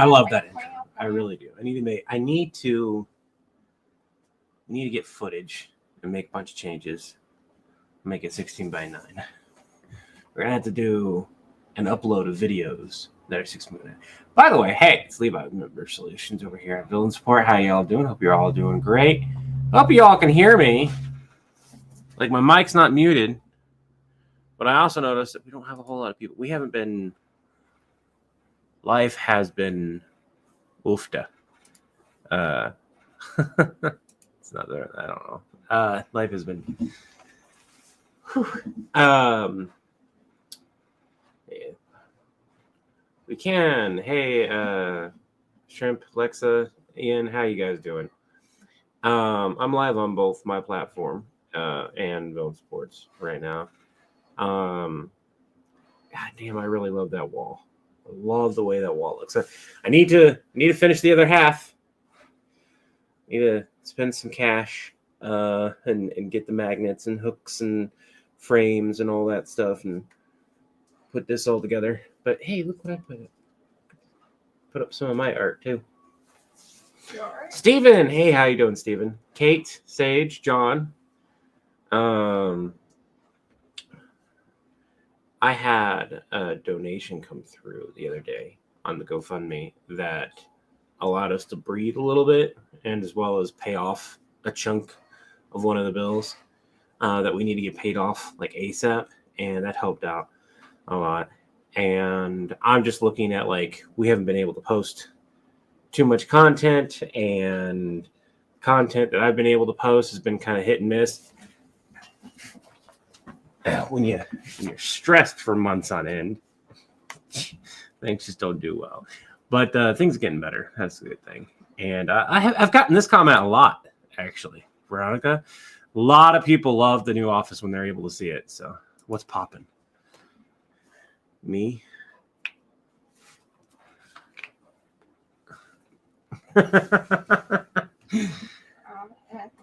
I love that intro. I really do. I need to get footage and make a bunch of changes. Make it 16 by 9. We're gonna have to do an upload of videos that are 6 minutes. By the way, hey, it's Levi with Member Solutions over here at Villain Support. How y'all doing? Hope you're all doing great. Hope y'all can hear me. Like, my mic's not muted, but I also noticed that we don't have a whole lot of people. We haven't been. Life has been oofta. It's not there. I don't know. Life has been. Yeah. We can. Hey, Shrimp, Lexa, Ian, how you guys doing? I'm live on both my platform and Villain Sports right now. God damn, I really love that wall. I love the way that wall looks. I need to finish the other half. Need to spend some cash and get the magnets and hooks and frames and all that stuff and put this all together. But hey, look what I put up. Put up some of my art too. Right. Steven, hey, how you doing, Steven? Kate, Sage, John. I had a donation come through the other day on the GoFundMe that allowed us to breathe a little bit, and as well as pay off a chunk of one of the bills that we need to get paid off like ASAP, and that helped out a lot. And I'm just looking at, like, we haven't been able to post too much content, and content that I've been able to post has been kind of hit and miss. When you're stressed for months on end, things just don't do well. But things are getting better. That's a good thing. And I've gotten this comment a lot, actually, Veronica. A lot of people love the new office when they're able to see it. So what's popping? Me?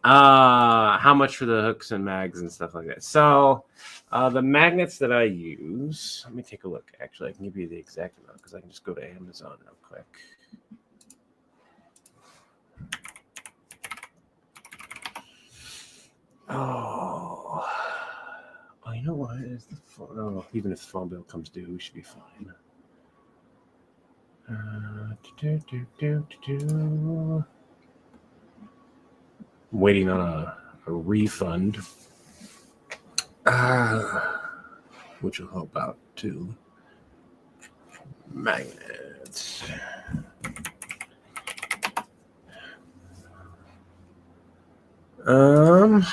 How much for the hooks and mags and stuff like that? So the magnets that I use, let me take a look. Actually, I can give you the exact amount because I can just go to Amazon real quick. Oh, you know what? Is the phone? Oh, even if the phone bill comes due, we should be fine. I'm waiting on a refund, which will help out too. Magnets. Let's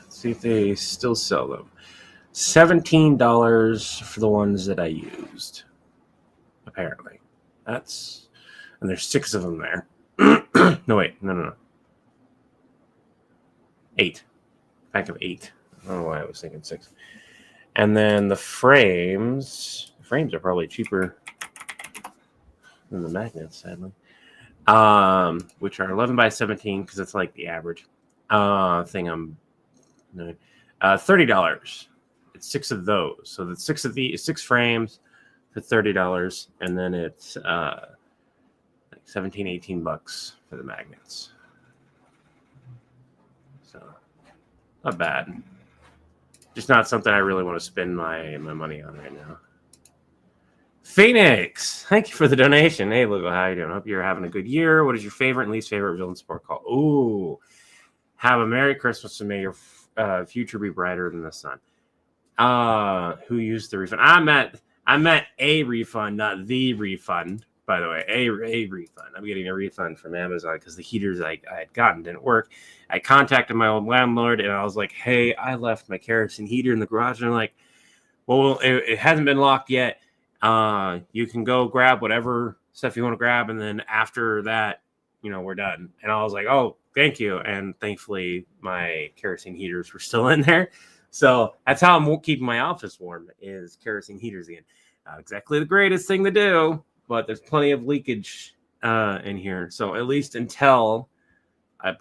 see if they still sell them. $17 for the ones that I used. Apparently, and there's 6 of them there. No, wait, no. 8. Pack of 8. I don't know why I was thinking 6. And then the frames. The frames are probably cheaper than the magnets, sadly. Which are 11 by 17 because it's like the average thing. $30. It's 6 of those. So that's 6 of these, 6 frames for $30, and then it's like $17-18 for the magnets. So not bad. Just not something I really want to spend my money on right now. Phoenix, thank you for the donation. Hey, look, how you doing? Hope you're having a good year. What is your favorite and least favorite Villain Support call? Ooh, have a Merry Christmas and may your future be brighter than the sun. Who used the refund? I meant a refund, not the refund. By the way, a refund. I'm getting a refund from Amazon because the heaters I had gotten didn't work. I contacted my old landlord and I was like, "Hey, I left my kerosene heater in the garage." And they're like, "Well, it hasn't been locked yet. You can go grab whatever stuff you want to grab, and then after that, we're done." And I was like, "Oh, thank you." And thankfully, my kerosene heaters were still in there. So that's how I'm keeping my office warm, is kerosene heaters again. Not exactly the greatest thing to do, but there's plenty of leakage in here. So at least until and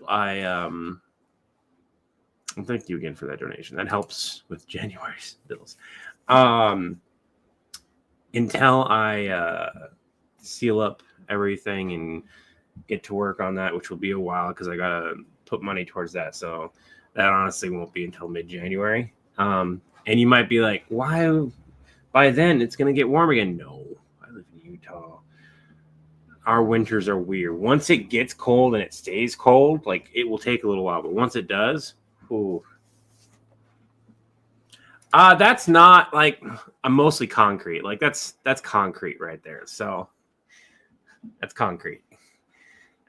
thank you again for that donation. That helps with January's bills. Until I seal up everything and get to work on that, which will be a while because I gotta put money towards that. So that honestly won't be until mid-January. And you might be like, why? By then it's gonna get warm again. No, I live in Utah. Our winters are weird. Once it gets cold and it stays cold, like it will take a little while, but once it does, ooh. That's not like I'm mostly concrete. Like that's concrete right there. So that's concrete.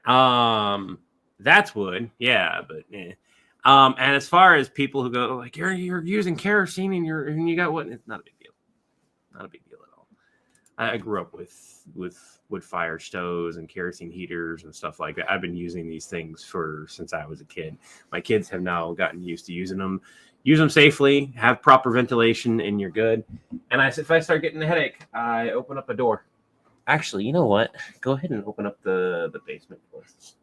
That's wood, yeah, but and as far as people who go like you're using kerosene and you got what? It's not a big deal. Not a big deal at all. I grew up with wood fire stoves and kerosene heaters and stuff like that. I've been using these things since I was a kid. My kids have now gotten used to using them. Use them safely, have proper ventilation, and you're good. And if I start getting a headache, I open up a door. Actually, you know what? Go ahead and open up the basement for us.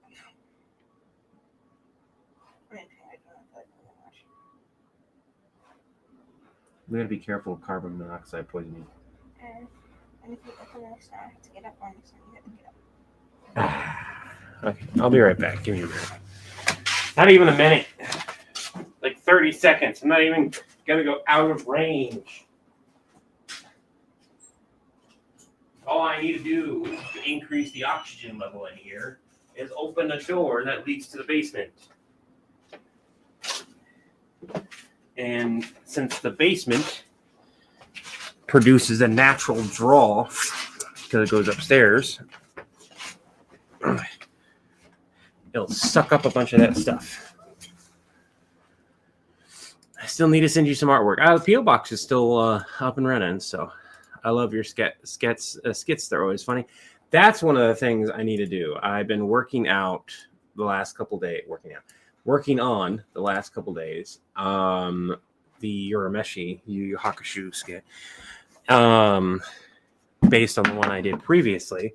We gotta be careful of carbon monoxide poisoning. And if you open this, I have to get up on this one. You have to get up. Okay, I'll be right back. Give me a minute. Not even a minute. Like 30 seconds. I'm not even gonna go out of range. All I need to do to increase the oxygen level in here is open a door that leads to the basement. And since the basement produces a natural draw because it goes upstairs, it'll suck up a bunch of that stuff. I still need to send you some artwork. The P.O. box is still up and running, so I love your skits. They're always funny. That's one of the things I need to do. I've been working on the last couple days. The Urameshi Yu Yu Hakusho skit, based on the one I did previously,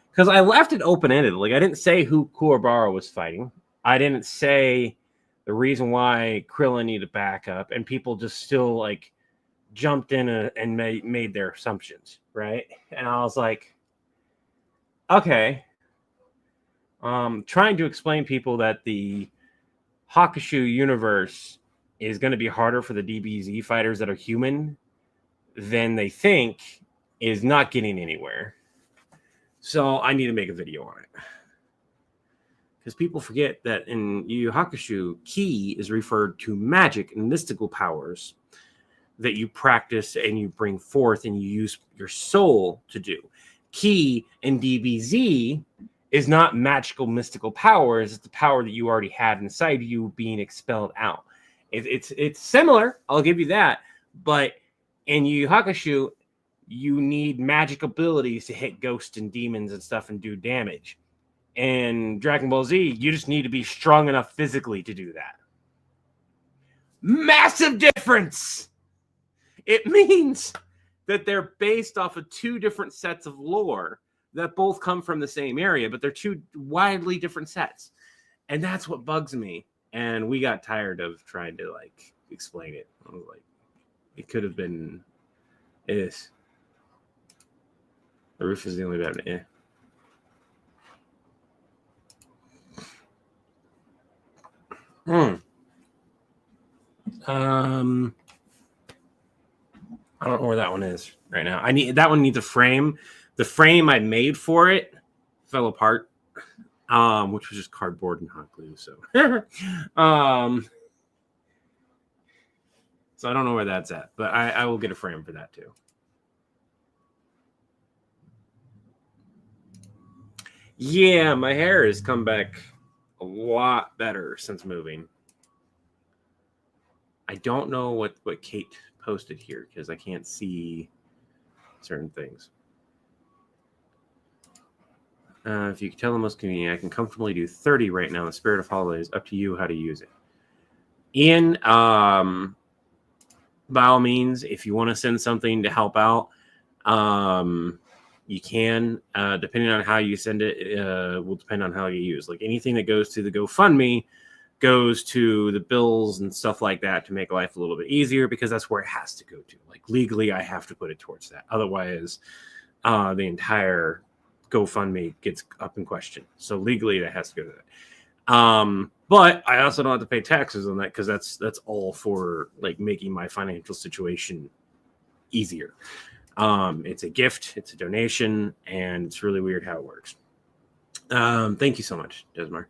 because I left it open-ended. Like I didn't say who Kuwabara was fighting. I didn't say the reason why Krillin needed backup, and people just still like jumped in and made their assumptions, right? And I was like, okay, trying to explain people that the Hakusho universe is going to be harder for the DBZ fighters that are human than they think is not getting anywhere. So I need to make a video on it. Because people forget that in Yu Yu Hakusho, ki is referred to magic and mystical powers that you practice and you bring forth and you use your soul to do. Ki in DBZ is not magical mystical powers. It's the power that you already had inside you being expelled out. It's similar, I'll give you that. But in Yu Yu Hakusho, you need magic abilities to hit ghosts and demons and stuff and do damage. In Dragon Ball Z, you just need to be strong enough physically to do that. Massive difference! It means that they're based off of two different sets of lore that both come from the same area, but they're two widely different sets. And that's what bugs me. And we got tired of trying to like explain it. I was like, it could have been. It is. The roof is the only bad. I don't know where that one is right now. That one needs a frame. The frame I made for it fell apart, which was just cardboard and hot glue. So, so I don't know where that's at, but I will get a frame for that too. Yeah, my hair has come back a lot better since moving. I don't know what Kate posted here because I can't see certain things. If you can tell the most convenient, I can comfortably do 30 right now. The spirit of holidays, up to you how to use it. Ian, by all means, if you want to send something to help out, you can. Depending on how you send it, will depend on how you use. Like anything that goes to the GoFundMe goes to the bills and stuff like that to make life a little bit easier because that's where it has to go to. Like legally, I have to put it towards that. Otherwise, the entire GoFundMe gets up in question. So legally, that has to go to that. But I also don't have to pay taxes on that because that's all for like making my financial situation easier. It's a gift, it's a donation, and it's really weird how it works. Thank you so much, Desmar.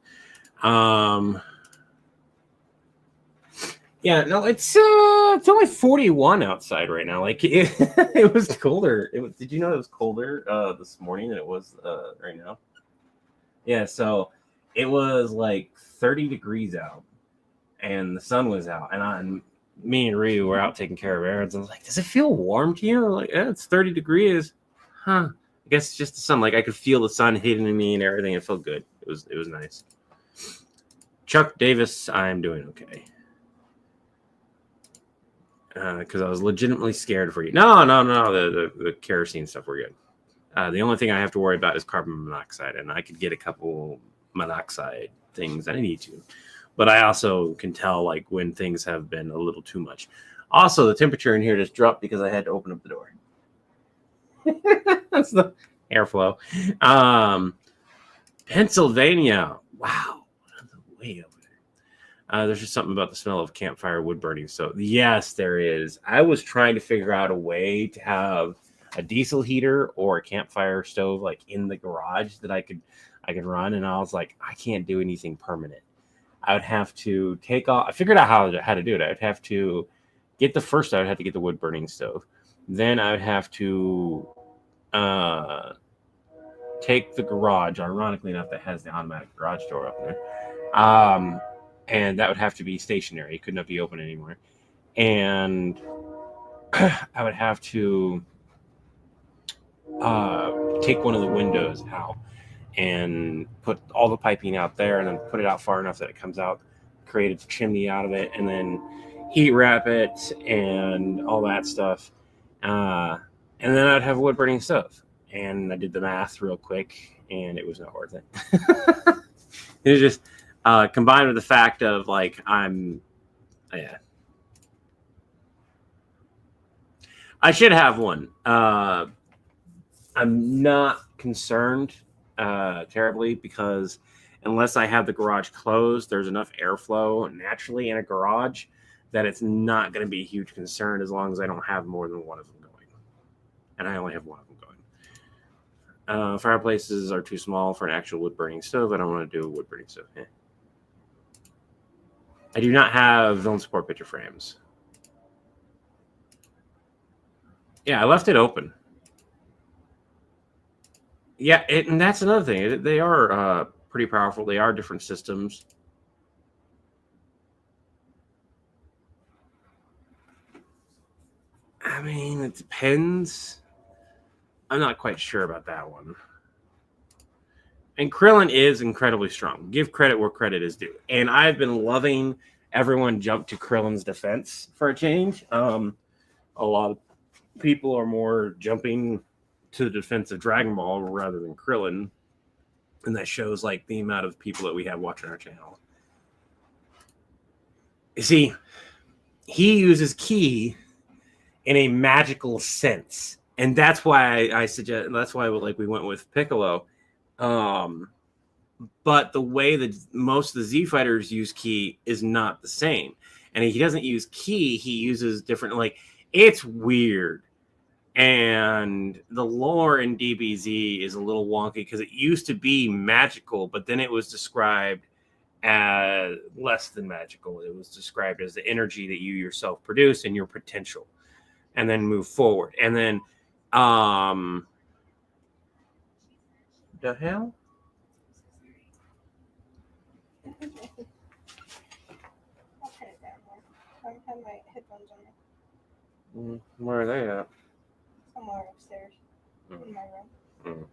Yeah, no, it's only 41 outside right now. Like it was colder. Did you know it was colder this morning than it was right now? Yeah, so it was like 30 degrees out, and the sun was out, and me and Ryu were out taking care of errands. I was like, "Does it feel warm to you?" I'm like, yeah, it's 30 degrees. Huh? I guess it's just the sun. Like I could feel the sun hitting me and everything. It felt good. It was nice. Chuck Davis, I'm doing okay. Because I was legitimately scared for you. No. The kerosene stuff, we're good. The only thing I have to worry about is carbon monoxide, and I could get a couple monoxide things that I need to. But I also can tell like when things have been a little too much. Also, the temperature in here just dropped because I had to open up the door. That's the airflow. Pennsylvania. Wow. Way over there. There's just something about the smell of campfire wood burning. So yes, there is. I was trying to figure out a way to have a diesel heater or a campfire stove like in the garage that I could run, and I was like, I can't do anything permanent. I would have to take off. I figured out how to do it. I would have to get I would have to get the wood burning stove. Then I would have to take the garage. Ironically enough, that has the automatic garage door up there. And that would have to be stationary. It could not be open anymore. And I would have to take one of the windows out and put all the piping out there and then put it out far enough that it comes out, create a chimney out of it, and then heat wrap it and all that stuff. And then I'd have a wood burning stove. And I did the math real quick, and it was not worth it. It was just combined with the fact of like I should have one. I'm not concerned terribly because unless I have the garage closed, there's enough airflow naturally in a garage that it's not going to be a huge concern as long as I don't have more than one of them going. And I only have one of them going. Fireplaces are too small for an actual wood burning stove. I don't want to do a wood burning stove. I do not have villain support picture frames. Yeah, I left it open. Yeah, and that's another thing. They are pretty powerful. They are different systems. I mean, it depends. I'm not quite sure about that one. And Krillin is incredibly strong. Give credit where credit is due. And I've been loving everyone jump to Krillin's defense for a change. A lot of people are more jumping to the defense of Dragon Ball rather than Krillin. And that shows like the amount of people that we have watching our channel. You see, he uses ki in a magical sense. And that's why I suggest, that's why like we went with Piccolo. But the way that most of the Z fighters use ki is not the same. And he doesn't use ki, he uses different, like, it's weird. And the lore in DBZ is a little wonky because it used to be magical, but then it was described as less than magical. It was described as the energy that you yourself produce and your potential, and then move forward. And then, the hell? I'll put it down more. I have my headphones on. Where are they at? Somewhere upstairs in my room.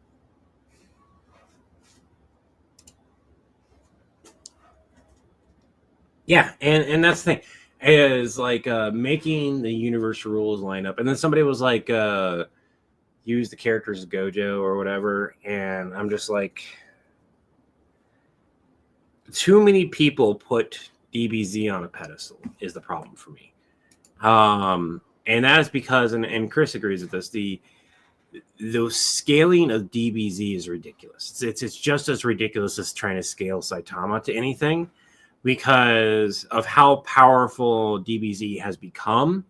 Yeah, and that's the thing is like making the universe rules line up. And then somebody was like, use the characters as Gojo or whatever, and I'm just like, too many people put DBZ on a pedestal is the problem for me. And that is because, and Chris agrees with this, the the scaling of DBZ is ridiculous. It's just as ridiculous as trying to scale Saitama to anything because of how powerful DBZ has become.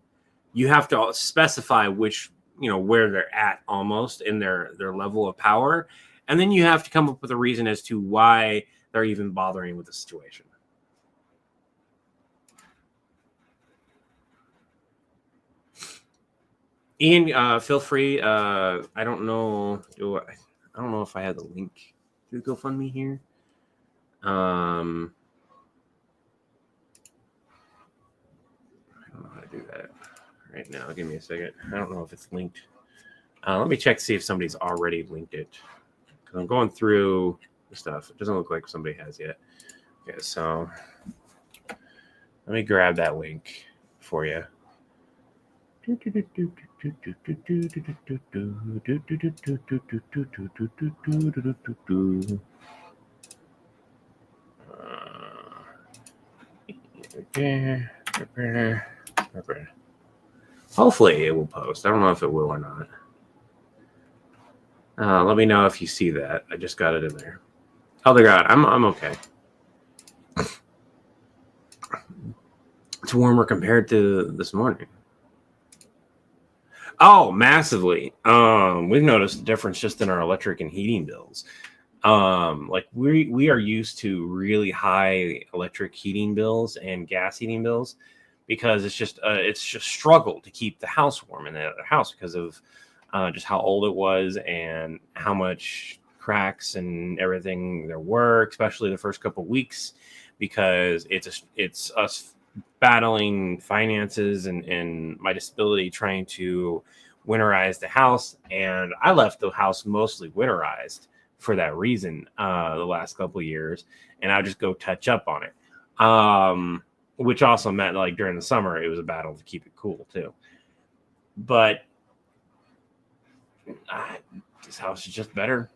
You have to specify which, where they're at almost in their level of power. And then you have to come up with a reason as to why they're even bothering with the situation. Ian, feel free. I don't know. I don't know if I have the link to GoFundMe here. I don't know how to do that right now. Give me a second. I don't know if it's linked. Let me check to see if somebody's already linked it. Because I'm going through the stuff. It doesn't look like somebody has yet. Okay, so let me grab that link for you. Hopefully it will post. I don't know if it will or not. Let me know if you see that. I just got it in there. Oh, they got it. I'm okay. It's warmer compared to this morning. Oh, massively. We've noticed a difference just in our electric and heating bills. Like we are used to really high electric heating bills and gas heating bills because it's just struggle to keep the house warm in the other house because of just how old it was and how much cracks and everything there were, especially the first couple of weeks, because it's us battling finances and my disability trying to winterize the house. And I left the house mostly winterized for that reason the last couple of years, and I'll just go touch up on it, which also meant like during the summer it was a battle to keep it cool too. But this house is just better.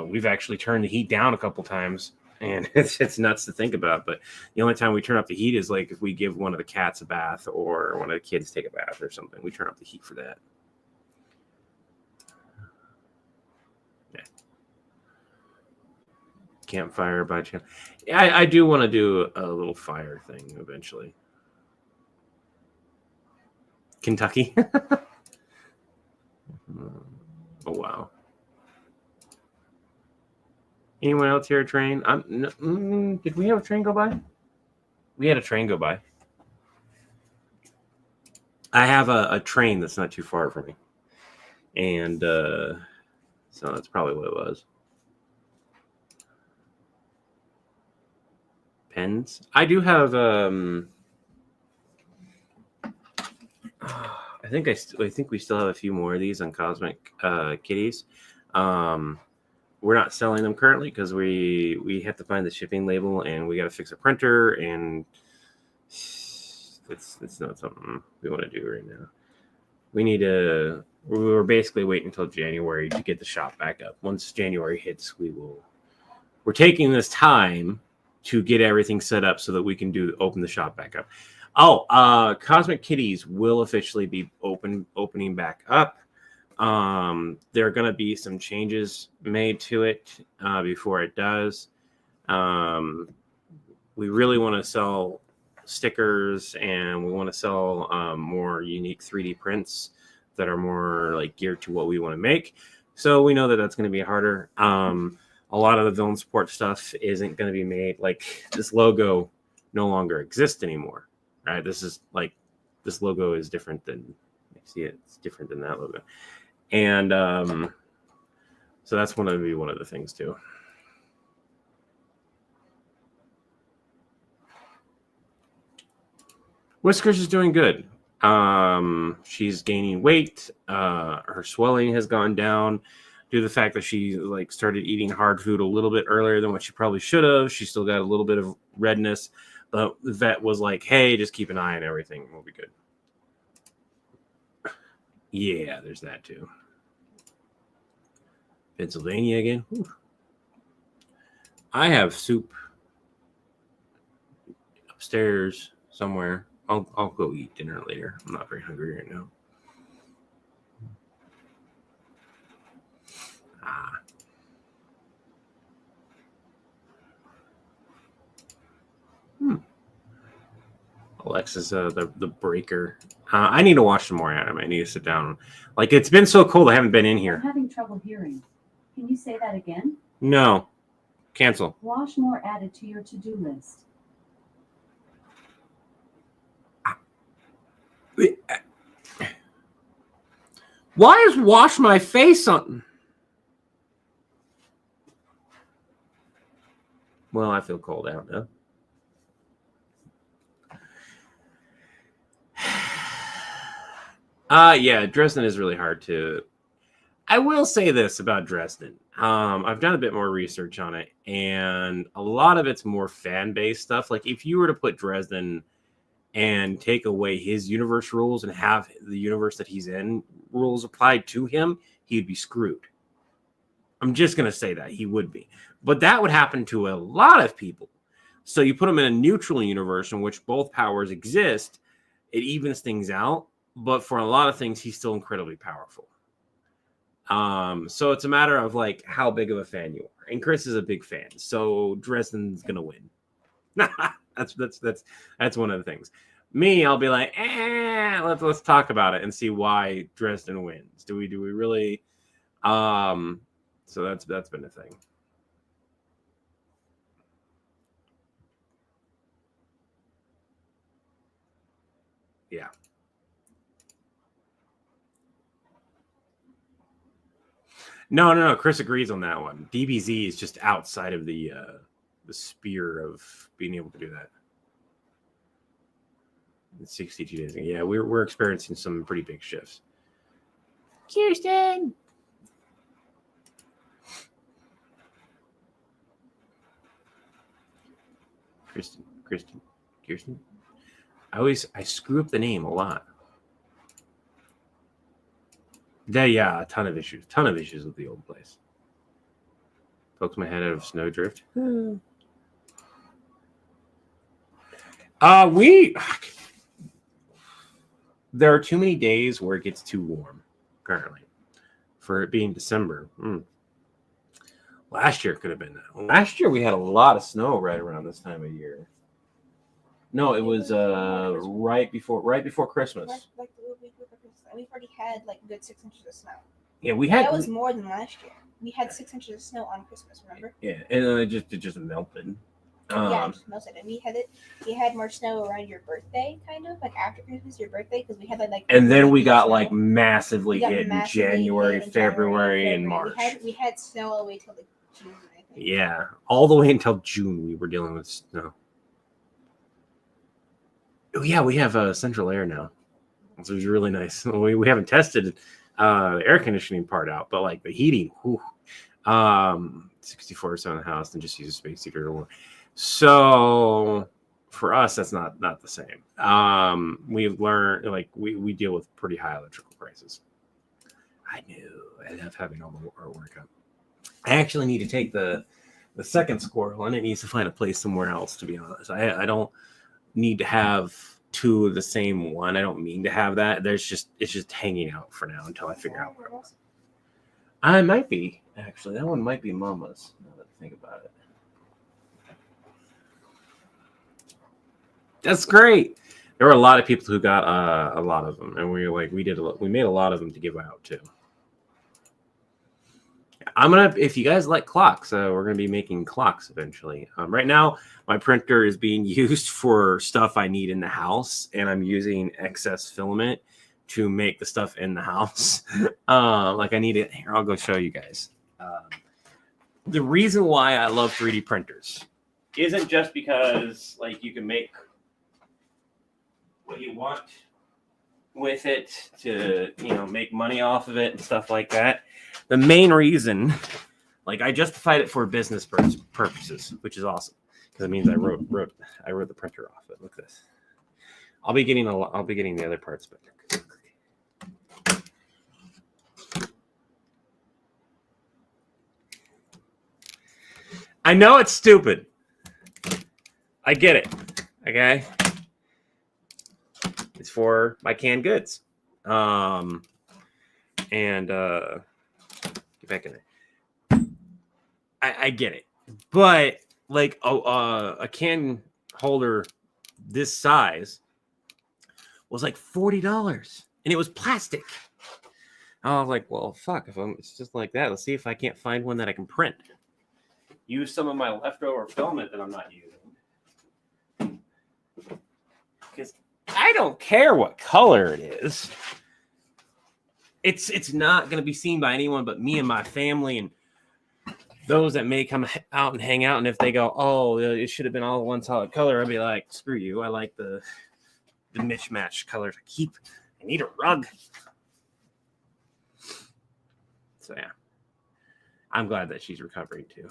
We've actually turned the heat down a couple times, and it's nuts to think about. But the only time we turn up the heat is like if we give one of the cats a bath or one of the kids take a bath or something. We turn up the heat for that. Yeah. Campfire by chance. Yeah, I do want to do a little fire thing eventually. Kentucky. Oh wow. Anyone else hear a train? Did we have a train go by? We had a train go by. I have a train that's not too far from me, and so that's probably what it was. Pens. I do have. I think we still have a few more of these on Cosmic Kitties. We're not selling them currently because we have to find the shipping label and we got to fix a printer, and it's not something we want to do right now. We're basically waiting until January to get the shop back up. Once January hits, we're taking this time to get everything set up so that we can open the shop back up. Oh, Cosmic Kitties will officially be opening back up. There are going to be some changes made to it before it does. We really want to sell stickers, and we want to sell more unique 3D prints that are more like geared to what we want to make. So we know that that's going to be harder. A lot of the villain support stuff isn't going to be made. Like this logo no longer exists anymore, right? This logo is different than, see it, it's different than that logo. And so that's one of the things too. Whiskers is doing good. She's gaining weight. Her swelling has gone down due to the fact that she started eating hard food a little bit earlier than what she probably should have. She still got a little bit of redness, but the vet was like, "Hey, just keep an eye on everything. We'll be good." Yeah, there's that too. Pennsylvania again. Whew. I have soup upstairs somewhere. I'll go eat dinner later. I'm not very hungry right now. Alexa's the breaker. I need to watch some more anime. I need to sit down. Like, it's been so cold. I haven't been in I'm here. having trouble hearing. Can you say that again? No. Cancel. Wash more added to your to-do list. Why is wash my face on? Well, I feel cold out now. Yeah, Dresden is really hard to. I will say this about Dresden. I've done a bit more research on it, and a lot of it's more fan-based stuff. Like, if you were to put Dresden and take away his universe rules and have the universe that he's in rules applied to him, he'd be screwed. I'm just going to say that he would be. But that would happen to a lot of people. So you put him in a neutral universe in which both powers exist, it evens things out. But for a lot of things, he's still incredibly powerful. So it's a matter of like how big of a fan you are. And Chris is a big fan. So Dresden's going to win. That's one of the things. Me, I'll be like, let's talk about it and see why Dresden wins. Do we really? So that's been a thing. Yeah. No. Chris agrees on that one. DBZ is just outside of the sphere of being able to do that. 62 days. Yeah, we're experiencing some pretty big shifts. Kirsten. Kirsten. I screw up the name a lot. Yeah, a ton of issues with the old place. Pokes my head out of snowdrift. There are too many days where it gets too warm currently for it being December. Last year could have been that. Last year we had a lot of snow right around this time of year. No, it was right before Christmas. Like the week before Christmas. We've already had like a good 6 inches of snow. Yeah, we had. That was more than last year. We had 6 inches of snow on Christmas. Remember? Yeah, and then it just melted. Yeah, it just melted. And we had more snow around your birthday, kind of like after Christmas, your birthday, because we had like. And then we got like massively hit in January, February, and March. We had snow all the way till like June, I think. Yeah, all the way until June we were dealing with snow. Oh yeah, we have central air now, so it's really nice. We haven't tested the air conditioning part out, but like the heating, 64% of the house, and just use a space heater to warm. So for us, that's not the same. We've learned like we deal with pretty high electrical prices. I knew I love having all the artwork up. I actually need to take the second squirrel, and it needs to find a place somewhere else. To be honest, I don't need to have two of the same one. I don't mean to have that. It's just hanging out for now until I figure out where it was. I might be actually. That one might be Mama's. Now that I think about it. That's great. There were a lot of people who got a lot of them, and we made a lot of them to give out too. If you guys like clocks, we're gonna be making clocks eventually. Right now, my printer is being used for stuff I need in the house, and I'm using excess filament to make the stuff in the house. Like I need it here. I'll go show you guys. The reason why I love 3D printers isn't just because like you can make what you want with it to make money off of it and stuff like that. The main reason, like I justified it for business purposes, which is awesome because it means I wrote the printer off it. Look at this. I'll be getting the other parts, but I know it's stupid. I get it. Okay. It's for my canned goods. And get back in there. I get it. But like a can holder this size was like $40, and it was plastic. I was like, well, fuck, if it's just like that, let's see if I can't find one that I can print. Use some of my leftover filament that I'm not using. Because I don't care what color it is. It's not going to be seen by anyone but me and my family and those that may come out and hang out. And if they go, oh, it should have been all one solid color, I'd be like, screw you. I like the mismatched colors. I need a rug. So, yeah. I'm glad that she's recovering, too.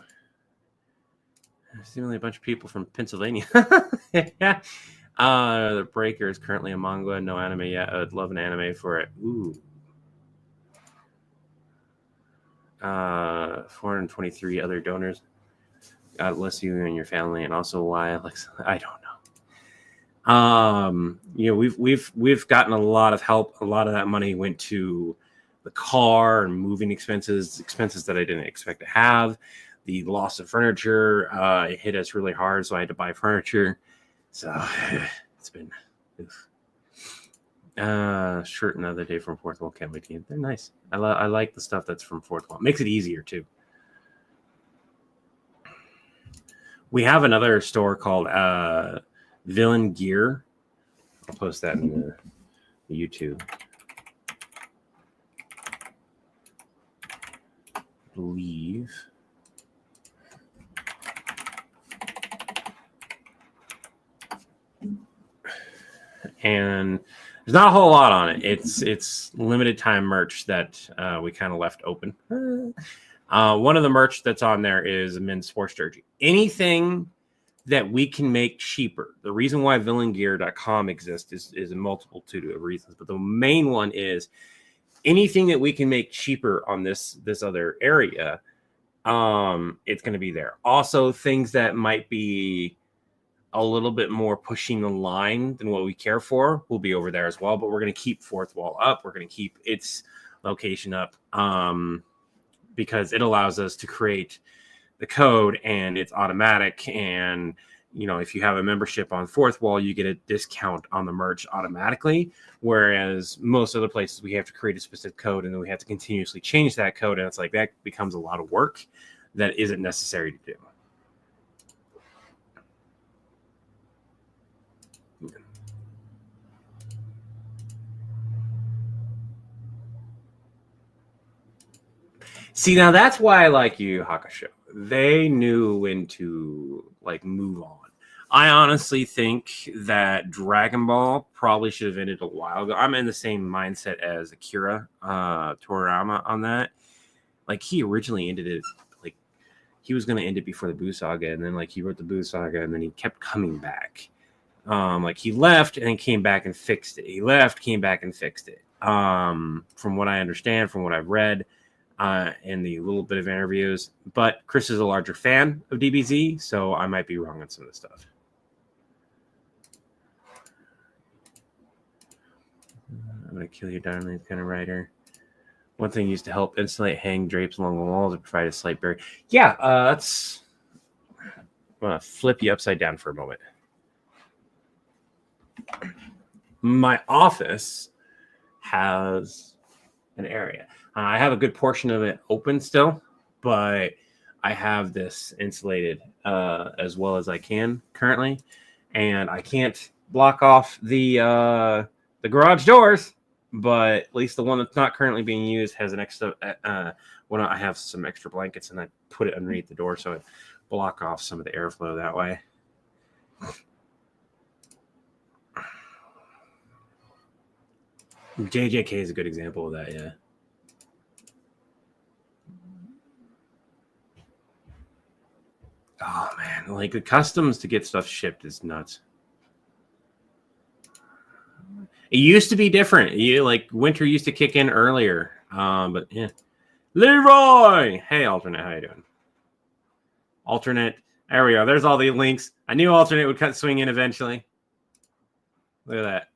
Seemingly a bunch of people from Pennsylvania. Yeah. The Breaker is currently a manga. No anime yet. I'd love an anime for it. Ooh. 423 other donors. God bless you and your family, and also why Alexa. I don't know. We've gotten a lot of help. A lot of that money went to the car and moving expenses that I didn't expect to have. The loss of furniture, it hit us really hard, so I had to buy furniture. So it's been shirt another day from Fourth Wall. Can't wait to get. They're nice. I like the stuff that's from Fourth Wall. Makes it easier too. We have another store called Villain Gear. I'll post that in the YouTube. I believe. And there's not a whole lot on it. It's limited time merch that we kind of left open. One of the merch that's on there is a men's sports jersey. Anything that we can make cheaper. The reason why villaingear.com exists is a multitude of reasons, but the main one is anything that we can make cheaper on this other area. It's going to be there. Also, things that might be a little bit more pushing the line than what we care for will be over there as well. But we're going to keep Fourth Wall up. We're going to keep its location up because it allows us to create the code, and it's automatic. And if you have a membership on Fourth Wall, you get a discount on the merch automatically. Whereas most other places, we have to create a specific code, and then we have to continuously change that code. And it's like that becomes a lot of work that isn't necessary to do. See, now that's why I like Yu Yu Hakusho. They knew when to move on. I honestly think that Dragon Ball probably should have ended a while ago. I'm in the same mindset as Akira Toriyama on that. He originally ended it, he was going to end it before the Buu Saga, and then he wrote the Buu Saga, and then he kept coming back. He left and then came back and fixed it. He left, came back and fixed it. From what I understand, from what I've read, in the little bit of interviews, but Chris is a larger fan of DBZ, so I might be wrong on some of the stuff. I'm gonna kill your darling kind of writer. One thing used to help insulate hang drapes along the walls and provide a slight barrier. Yeah, I'm gonna flip you upside down for a moment. My office has an area. I have a good portion of it open still, but I have this insulated as well as I can currently, and I can't block off the garage doors. But at least the one that's not currently being used has an extra. When I have some extra blankets, and I put it underneath the door so it block off some of the airflow that way. JJK is a good example of that, yeah. Oh man, the customs to get stuff shipped is nuts. It used to be different. Winter used to kick in earlier. But yeah. Levi! Hey, Alternate, how you doing? Alternate. There we go. There's all the links. I knew Alternate would swing in eventually. Look at that.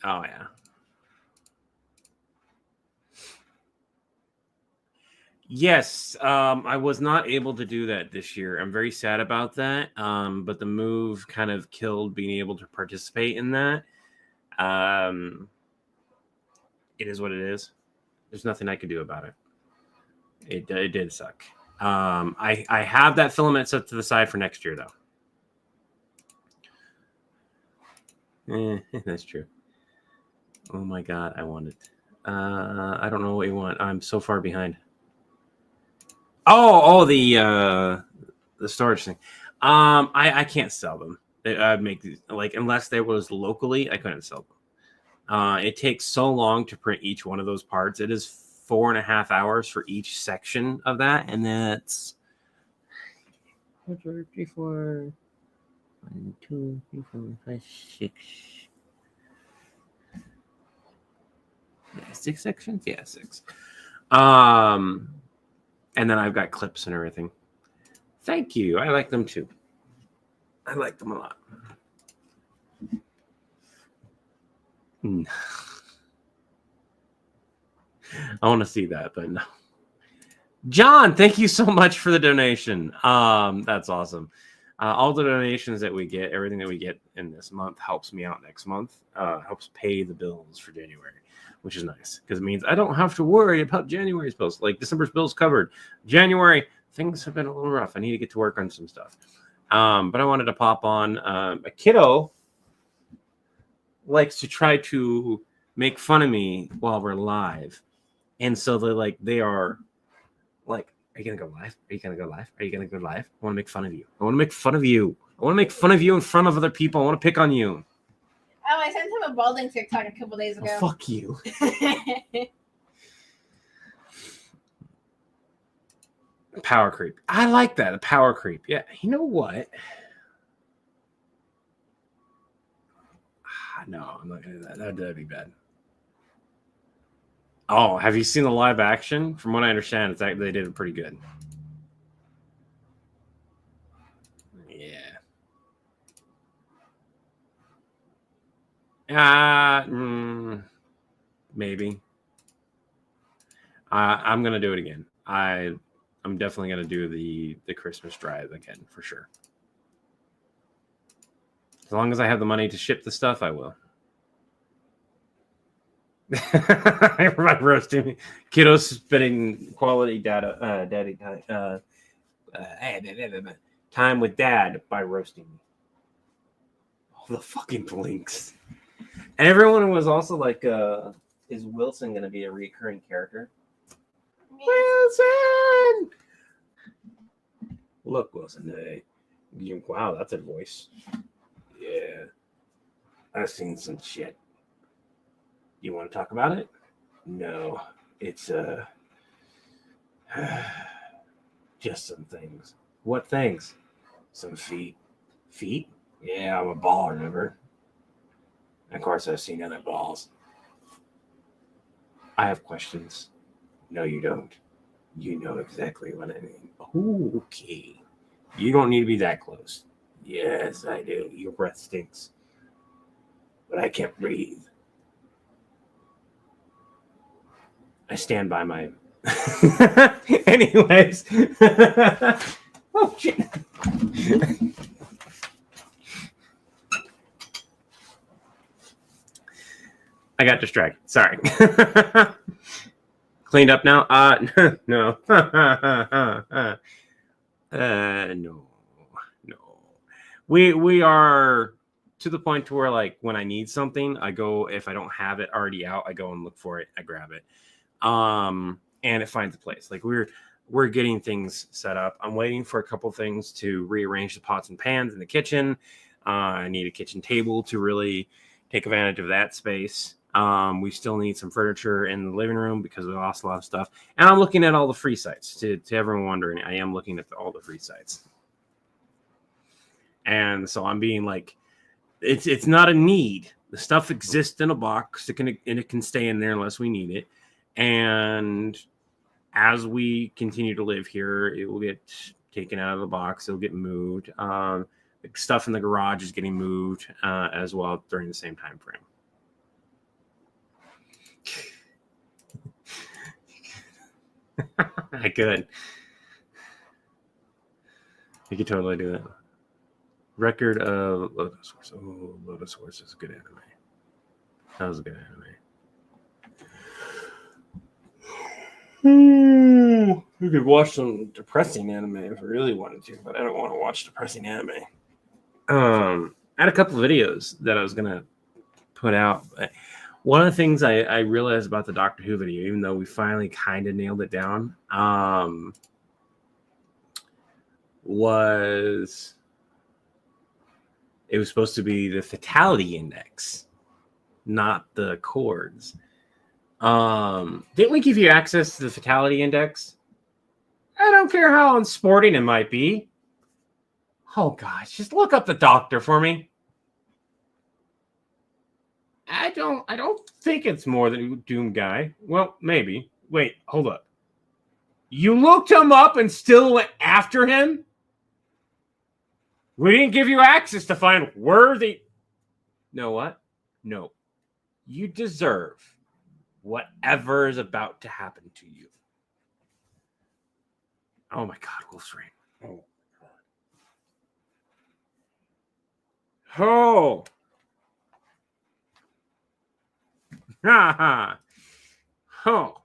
Oh, yeah. Yes, I was not able to do that this year. I'm very sad about that. But the move kind of killed being able to participate in that. Um, it is what it is. There's nothing I could do about it. It did suck. I have that filament set to the side for next year though. That's true. Oh my god, I want it. I don't know what you want. I'm so far behind. Oh, the storage thing. I can't sell them. I'd make these like unless there was locally, I couldn't sell them. It takes so long to print each one of those parts. It is 4.5 hours for each section of that, and that's 1, 2, 3, 4, 1, 2, 3, 4, 5, 6. Yeah, 6 sections? Yeah, 6. And then I've got clips and everything. Thank you. I like them too. I like them a lot. I want to see that, but no. John, thank you so much for the donation. That's awesome. All the donations that we get, everything that we get in this month helps me out next month. Helps pay the bills for January, which is nice because it means I don't have to worry about January's bills. Like December's bills covered. January, things have been a little rough. I need to get to work on some stuff. But I wanted to pop on. A kiddo likes to try to make fun of me while we're live. And so they are like, are you going to go live? Are you going to go live? Are you going to go live? I want to make fun of you. I want to make fun of you. I want to make fun of you in front of other people. I want to pick on you. Oh, I sent him a balding TikTok a couple days ago. Oh, fuck you. Power creep. I like that. A power creep. Yeah. You know what? No, I'm not going to do that. That'd be bad. Oh, have you seen the live action? From what I understand, it's like they did it pretty good. Yeah. Maybe. I'm gonna do it again. I'm definitely gonna do the Christmas drive again for sure. As long as I have the money to ship the stuff, I will. Everybody roasting me. Kiddos spending quality daddy time with dad by roasting me. All the fucking blinks. And everyone was also like, is Wilson going to be a recurring character? Wilson! Look, Wilson. Hey, wow, that's a voice. Yeah. I've seen some shit. You want to talk about it? No. It's just some things. What things? Some feet. Feet? Yeah, I'm a ball, remember? And of course, I've seen other balls. I have questions. No, you don't. You know exactly what I mean. Okay. You don't need to be that close. Yes, I do. Your breath stinks. But I can't breathe. I stand by my... Anyways. Oh, shit. I got distracted. Sorry. Cleaned up now? No. No. We are to the point to where, like, when I need something, I go, if I don't have it already out, I go and look for it. I grab it. And it finds a place. Like, we're getting things set up. I'm waiting for a couple things to rearrange the pots and pans in the kitchen. I need a kitchen table to really take advantage of that space. We still need some furniture in the living room because we lost a lot of stuff. And I'm looking at all the free sites. To everyone wondering, I am looking at all the free sites. And so I'm being like, it's not a need. The stuff exists in a box. It can stay in there unless we need it. And as we continue to live here, it will get taken out of the box. It'll get moved. Stuff in the garage is getting moved as well during the same time frame. I could. You could totally do that. Record of Lotus Horse. Oh, Lotus Horse is a good anime. That was a good anime. We could watch some depressing anime if we really wanted to, but I don't want to watch depressing anime. I had a couple of videos that I was gonna put out. One of the things I realized about the Doctor Who video, even though we finally kind of nailed it down, was it was supposed to be the fatality index, not the chords. Didn't we give you access to the fatality index? I don't care how unsporting it might be. Oh gosh, just look up the Doctor for me. I don't think it's more than Doom Guy. Well, maybe. Wait, hold up. You looked him up and still went after him? We didn't give you access to find worthy. Know what? No. You deserve whatever is about to happen to you. Oh my God, Wolf's Rain. Oh my God. Oh. Ha ha. Oh.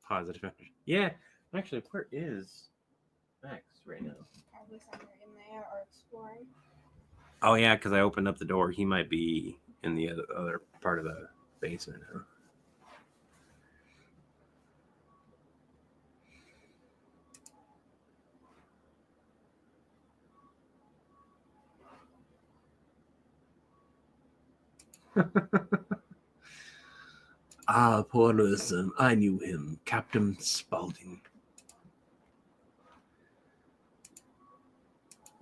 Positive energy. Yeah. Actually, where is Max right now? Probably somewhere in there or exploring. Oh yeah, because I opened up the door. He might be in the other part of the basement now. Poor Lewison. I knew him, Captain Spaulding.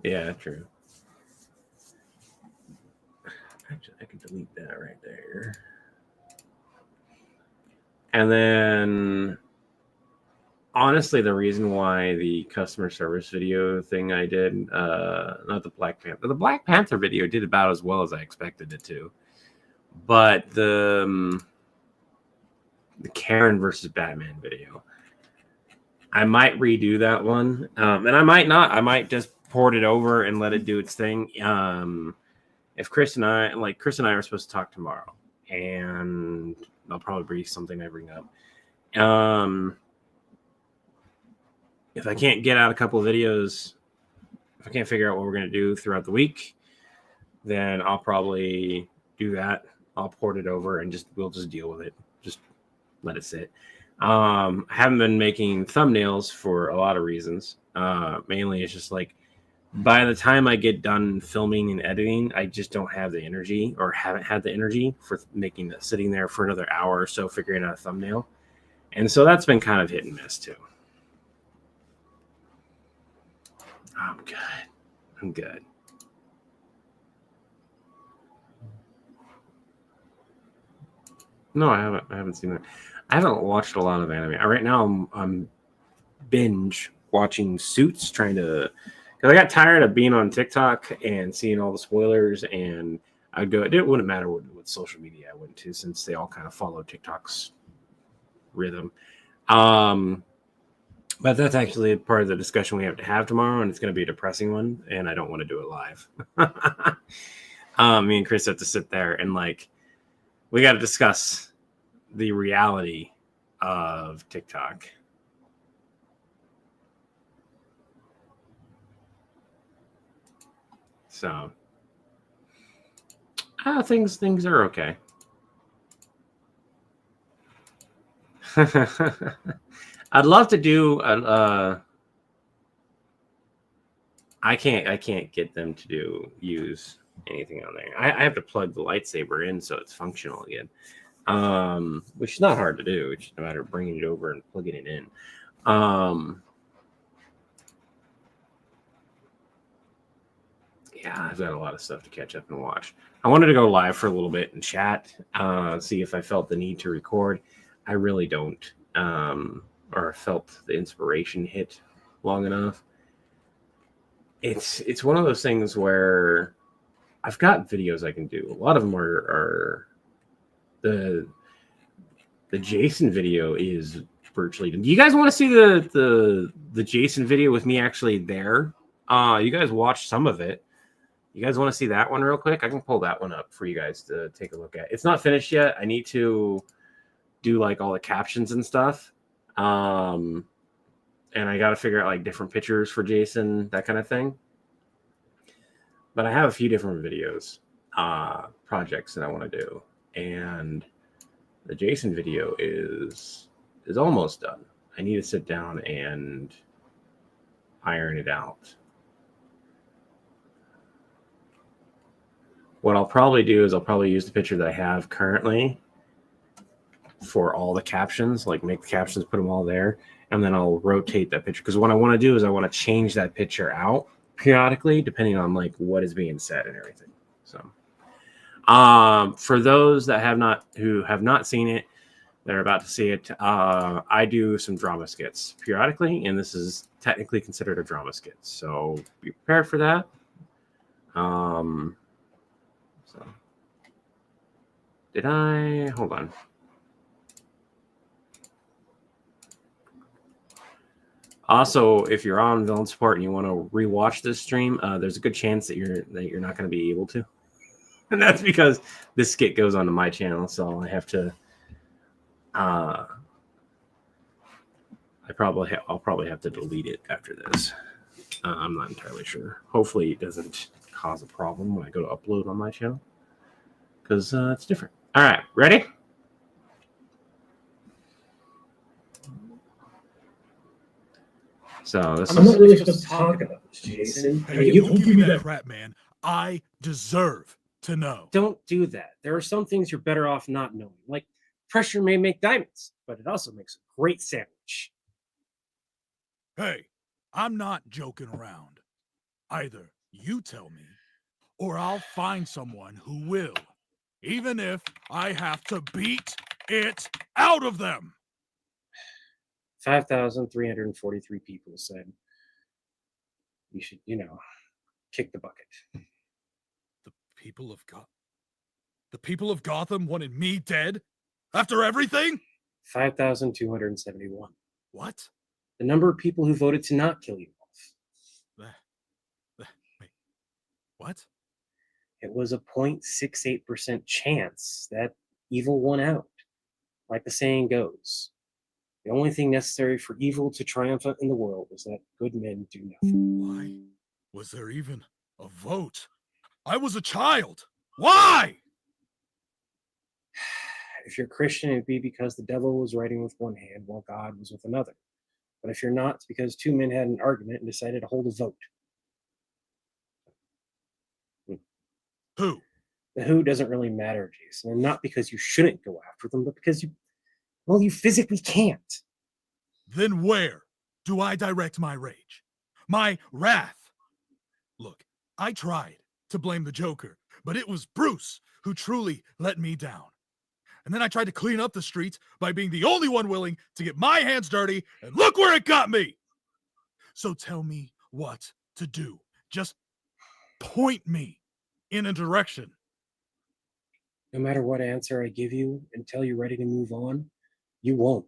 Yeah, true. Actually, I can delete that right there. And then, honestly, the reason why the customer service video thing I did, not the Black Panther video did about as well as I expected it to. But the Karen versus Batman video, I might redo that one, and I might not. I might just port it over and let it do its thing. If Chris and I are supposed to talk tomorrow, and I'll probably brief something I bring up. If I can't get out a couple of videos, if I can't figure out what we're going to do throughout the week, then I'll probably do that. I'll port it over and we'll just deal with it. Just let it sit. I haven't been making thumbnails for a lot of reasons. Mainly it's just like by the time I get done filming and editing, I just don't have the energy or haven't had the energy for sitting there for another hour or so figuring out a thumbnail. And so that's been kind of hit and miss too. I'm good. No, I haven't seen that. I haven't watched a lot of anime. Right now I'm binge watching Suits, because I got tired of being on TikTok and seeing all the spoilers, and it wouldn't matter what social media I went to, since they all kind of follow TikTok's rhythm. But that's actually part of the discussion we have to have tomorrow, and it's going to be a depressing one, and I don't want to do it live. Me and Chris have to sit there and we got to discuss the reality of TikTok. So, things are okay. I'd love to do I can't get them to use anything on there. I have to plug the lightsaber in so it's functional again. Which is not hard to do. It's just a matter of bringing it over and plugging it in. Yeah, I've got a lot of stuff to catch up and watch. I wanted to go live for a little bit and chat, see if I felt the need to record. I really don't, or felt the inspiration hit long enough. It's one of those things where I've got videos I can do. A lot of them are the The Jason video is virtually done. Do you guys want to see the Jason video with me actually there? You guys watched some of it. You guys want to see that one real quick? I can pull that one up for you guys to take a look at. It's not finished yet. I need to do like all the captions and stuff. And I got to figure out like different pictures for Jason, that kind of thing. But I have a few different videos, projects that I want to do. And the Jason video is almost done. I need to sit down and iron it out. What I'll probably do is I'll probably use the picture that I have currently for all the captions, like make the captions, put them all there, and then I'll rotate that picture. Because what I want to do is I want to change that picture out periodically, depending on like what is being said and everything. So, for those that have not seen it, they're about to see it. I do some drama skits periodically, and this is technically considered a drama skit. So be prepared for that. So did I hold on? Also, if you're on Villain Support and you want to rewatch this stream, there's a good chance that you're not going to be able to, and that's because this skit goes onto my channel, so I have to. I'll probably have to delete it after this. I'm not entirely sure. Hopefully, it doesn't cause a problem when I go to upload on my channel, because it's different. All right, ready? So this I'm not really supposed to talk about this, Jason. Hey, you don't give me that crap, man. I deserve to know. Don't do that. There are some things you're better off not knowing. Like pressure may make diamonds, but it also makes a great sandwich. Hey, I'm not joking around. Either you tell me, or I'll find someone who will, even if I have to beat it out of them. 5,343 people said you should, kick the bucket. The people of Gotham wanted me dead? After everything? 5,271. What? The number of people who voted to not kill you off. Wait, what? It was a 0.68% chance that evil won out. Like the saying goes, the only thing necessary for evil to triumph in the world is that good men do nothing. Why was there even a vote? I was a child. Why? If you're Christian, it'd be because the devil was writing with one hand while God was with another. But if you're not, it's because two men had an argument and decided to hold a vote. Who? The who doesn't really matter, Jason, and not because you shouldn't go after them, but because you physically can't. Then where do I direct my rage? My wrath? Look, I tried to blame the Joker, but it was Bruce who truly let me down. And then I tried to clean up the streets by being the only one willing to get my hands dirty, and look where it got me! So tell me what to do. Just point me in a direction. No matter what answer I give you until you're ready to move on, you won't.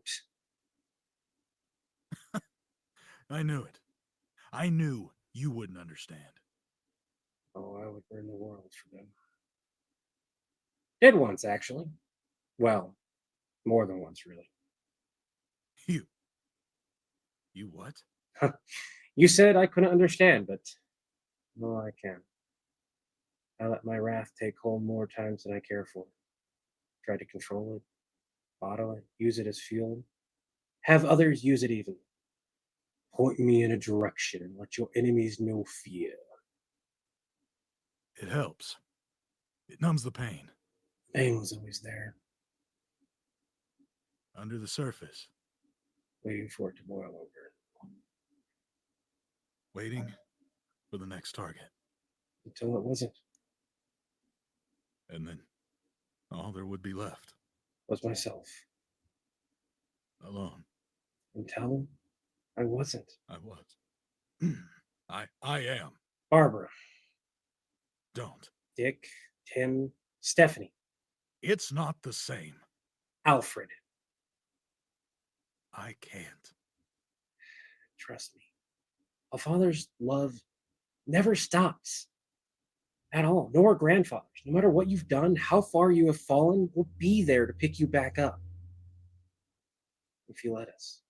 I knew it. I knew you wouldn't understand. Oh, I would burn the world for them. Did once, actually. Well, more than once, really. You what? You said I couldn't understand, but no, I can. I let my wrath take hold more times than I care for. Try to control it, bottle it, use it as fuel. Have others use it even. Point me in a direction and let your enemies know fear. It helps. It numbs the pain. Pain was always there, Under the surface. waiting for it to boil over. Waiting for the next target. Until it wasn't. And then all there would be left. Was myself. Alone. Until I wasn't. I was. I am. Barbara, Don't. Dick, Tim, Stephanie, It's not the same. Alfred, I can't. Trust me. A father's love never stops at all, nor a grandfather's. No matter what you've done, how far you have fallen, we'll be there to pick you back up. If you let us.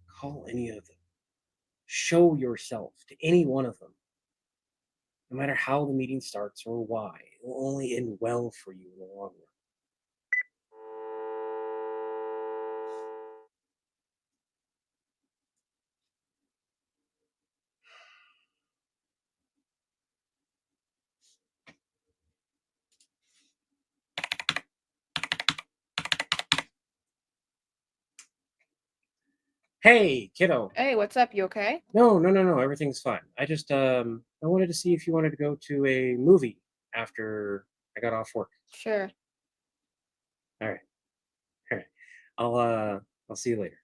Call any of them. Show yourself to any one of them. No matter how the meeting starts or why, it will only end well for you in the long run. Hey, kiddo. Hey, what's up? You okay? No. Everything's fine. I just I wanted to see if you wanted to go to a movie after I got off work. Sure. All right. I'll see you later.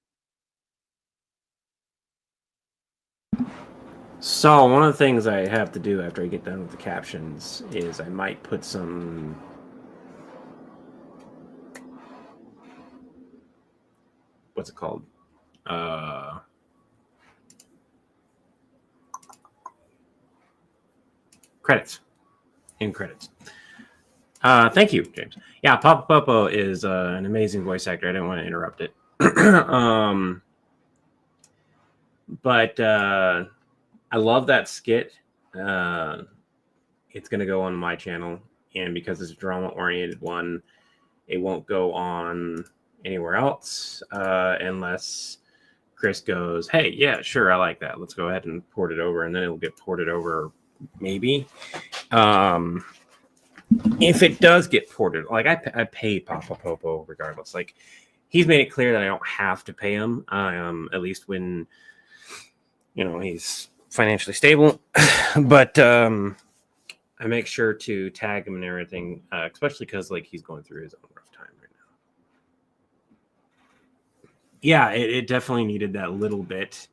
So one of the things I have to do after I get done with the captions is I might put some what's it called? Credits. In credits. Thank you, James. Yeah, Papa Popo is an amazing voice actor. I didn't want to interrupt it. But I love that skit. It's going to go on my channel. And because it's a drama-oriented one, it won't go on anywhere else unless Chris goes, hey, yeah, sure, I like that. Let's go ahead and port it over. And then it'll get ported over maybe. If it does get ported, like I pay Papa Popo regardless. Like he's made it clear that I don't have to pay him. At least when he's financially stable. But I make sure to tag him and everything, especially because like he's going through his own rough time right now. Yeah, it definitely needed that little bit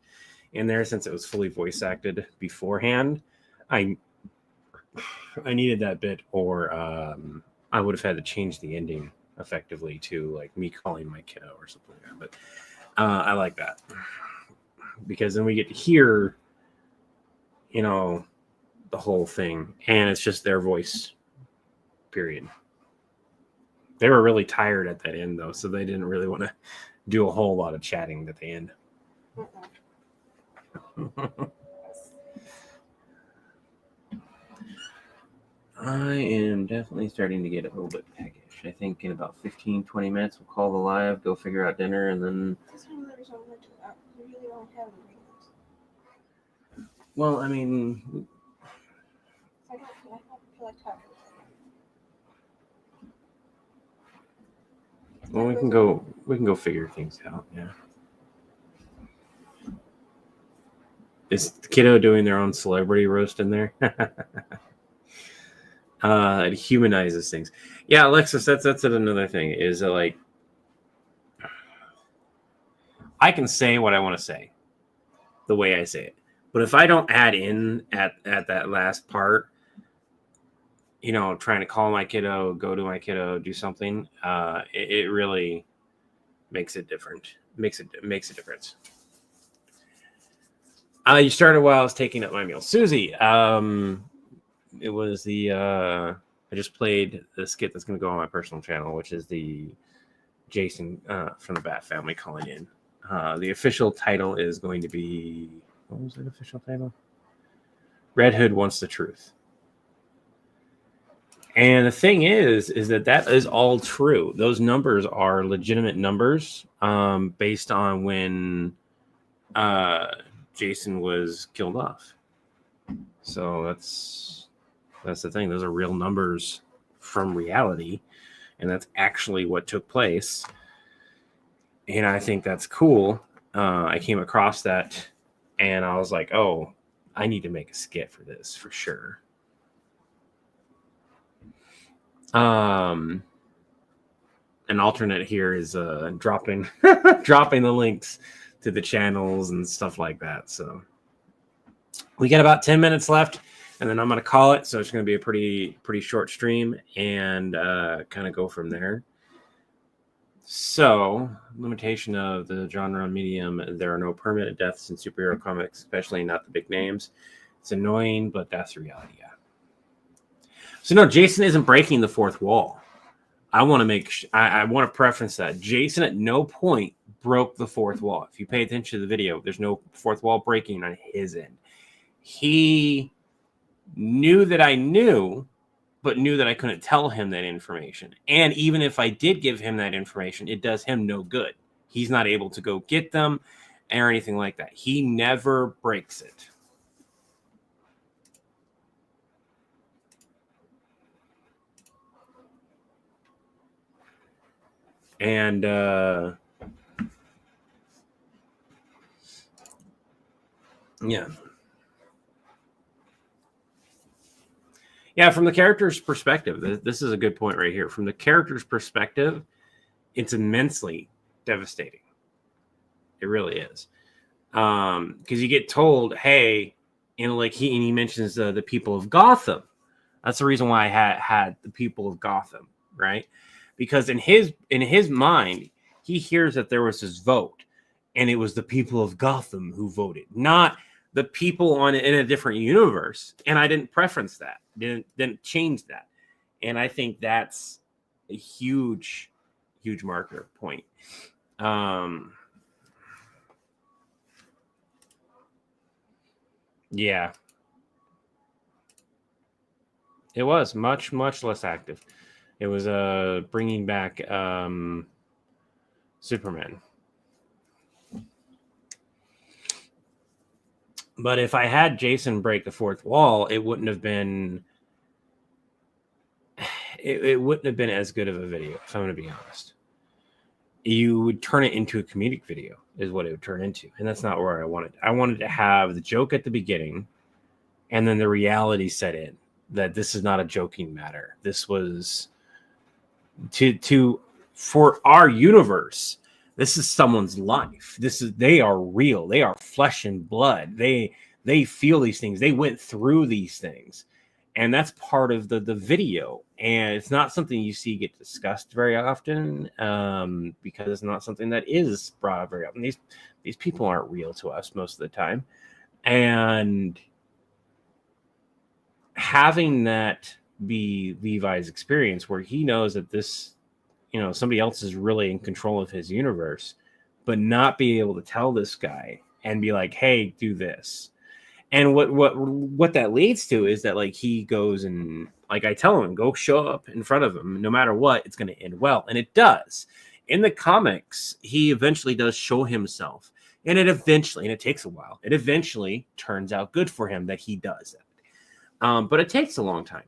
in there since it was fully voice acted beforehand. I needed that bit, or I would have had to change the ending effectively to like me calling my kiddo or something like that. But I like that because then we get to hear, the whole thing, and it's just their voice. Period. They were really tired at that end, though, so they didn't really want to do a whole lot of chatting at the end. I am definitely starting to get a little bit peckish. I think in about 15, 20 minutes, we'll call the live, go figure out dinner, and then... Well, I mean... I don't feel like talking. Well, we can go figure things out, yeah. Is the kiddo doing their own celebrity roast in there? It humanizes things. Yeah, Alexis, that's another thing. Is that like I can say what I want to say, the way I say it. But if I don't add in at that last part, trying to call my kiddo, go to my kiddo, do something, it really makes it different. Makes a difference. You started while I was taking up my meal. Susie, it was the I just played the skit that's going to go on my personal channel, which is the Jason from the Bat Family calling in. The official title is going to be, what was the official title? Red Hood Wants the Truth. And the thing is that is all true. Those numbers are legitimate numbers based on when Jason was killed off. So that's the thing. Those are real numbers from reality, and that's actually what took place. And I think that's cool. I came across that, and I was like, oh, I need to make a skit for this for sure. An alternate here is dropping the links to the channels and stuff like that. So we got about 10 minutes left, and then I'm going to call it. So it's going to be a pretty short stream, and kind of go from there. So, limitation of the genre medium, there are no permanent deaths in superhero comics, especially not the big names. It's annoying, but that's the reality, yeah. So, no, Jason isn't breaking the fourth wall. I want to I want to preference that. Jason at no point broke the fourth wall. If you pay attention to the video, there's no fourth wall breaking on his end. He knew that I knew, but knew that I couldn't tell him that information. And even if I did give him that information, it does him no good. He's not able to go get them or anything like that. He never breaks it. And yeah. Yeah, from the character's perspective, this is a good point right here. From the character's perspective, it's immensely devastating. It really is. Because you get told, hey, like he mentions the people of Gotham. That's the reason why I had the people of Gotham, right? Because in his mind, he hears that there was this vote, and it was the people of Gotham who voted, not the people in a different universe. And I didn't preference that, didn't change that. And I think that's a huge marker point. Yeah, it was much less active. It was bringing back Superman. But if I had Jason break the fourth wall, it wouldn't have been it wouldn't have been as good of a video, if I'm going to be honest. You would turn it into a comedic video is what it would turn into. And that's not where I wanted. I wanted to have the joke at the beginning, and then the reality set in that this is not a joking matter. This was for our universe. This is someone's life. They are real. They are flesh and blood. They feel these things. They went through these things. And that's part of the video. And it's not something you see get discussed very often, because it's not something that is brought up very often. These people aren't real to us most of the time. And having that be Levi's experience, where he knows that this, somebody else is really in control of his universe, but not be able to tell this guy and be like, hey, do this. And what that leads to is that, like, he goes and, like, I tell him, go show up in front of him. No matter what, it's going to end well. And it does. In the comics, he eventually does show himself. And it takes a while, it eventually turns out good for him that he does that. But it takes a long time.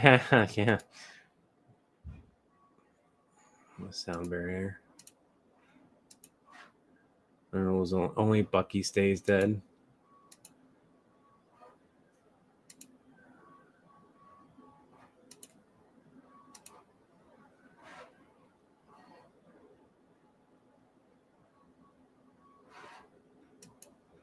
Yeah. The sound barrier. I don't know, it was only Bucky stays dead.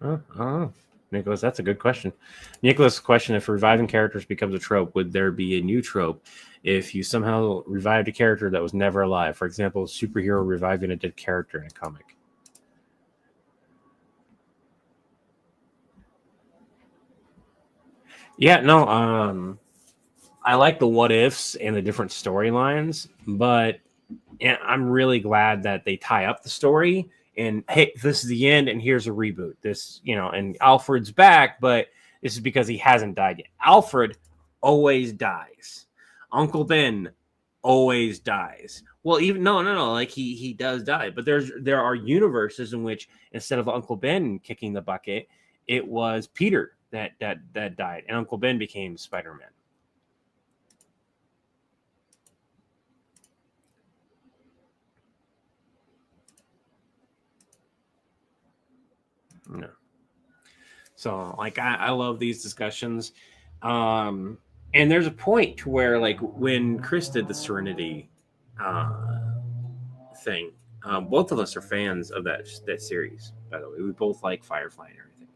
Oh, Nicholas, that's a good question. Nicholas' question: if reviving characters becomes a trope, would there be a new trope if you somehow revived a character that was never alive? For example, a superhero reviving a dead character in a comic. Yeah, no, I like the what ifs and the different storylines, but I'm really glad that they tie up the story. And hey, this is the end, and here's a reboot. This, and Alfred's back, but this is because he hasn't died yet. Alfred always dies. Uncle Ben always dies. Well, even no, like he does die, but there are universes in which instead of Uncle Ben kicking the bucket, it was Peter that died, and Uncle Ben became Spider-Man. No. So, like, I love these discussions. And there's a point to where, like, when Chris did the Serenity thing, both of us are fans of that series, by the way. We both like Firefly and everything.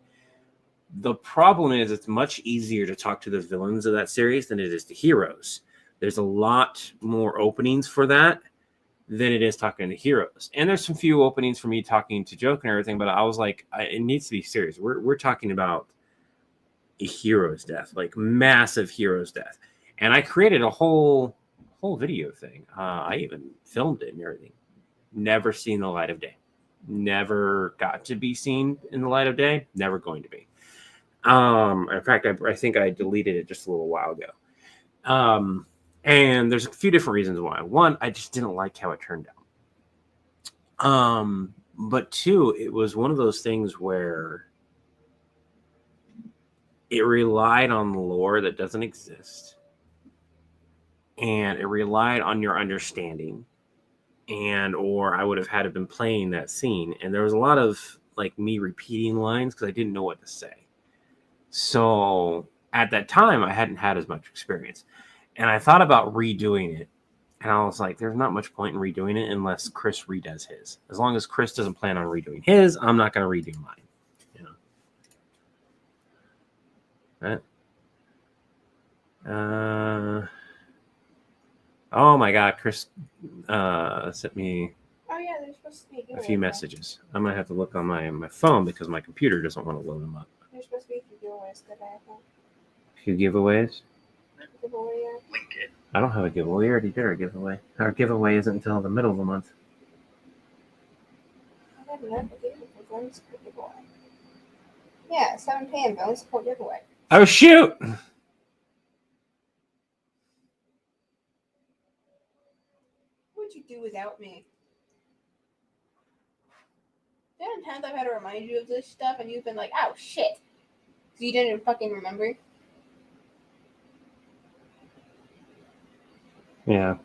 The problem is it's much easier to talk to the villains of that series than it is the heroes. There's a lot more openings for that than it is talking to heroes. And there's some few openings for me talking to joke and everything, but I was like, it needs to be serious. We're talking about a hero's death, like massive hero's death. And I created a whole video thing. I even filmed it and everything. Never seen the light of day. Never got to be seen in the light of day. Never going to be. In fact, I think I deleted it just a little while ago. And there's a few different reasons why. One, I just didn't like how it turned out. But two, it was one of those things where it relied on lore that doesn't exist. And it relied on your understanding. And or I would have had to been playing that scene. And there was a lot of like me repeating lines because I didn't know what to say. So at that time, I hadn't had as much experience. And I thought about redoing it. And I was like, there's not much point in redoing it unless Chris redoes his. As long as Chris doesn't plan on redoing his, I'm not going to redo mine. You know? Right? Oh my God, Chris sent me Oh yeah, there's supposed to be a few messages. I'm going to have to look on my phone because my computer doesn't want to load them up. There's supposed to be a few giveaways that I have. A few giveaways? Giveaway, yeah. Link it. I don't have a giveaway. We already did our giveaway. Our giveaway isn't until the middle of the month. I have an application for Villain Support giveaway. Yeah, 7 p.m. Villain Support giveaway. Oh, shoot! What would you do without me? There have been times I've had to remind you of this stuff and you've been like, oh shit. So you didn't fucking remember? Yeah.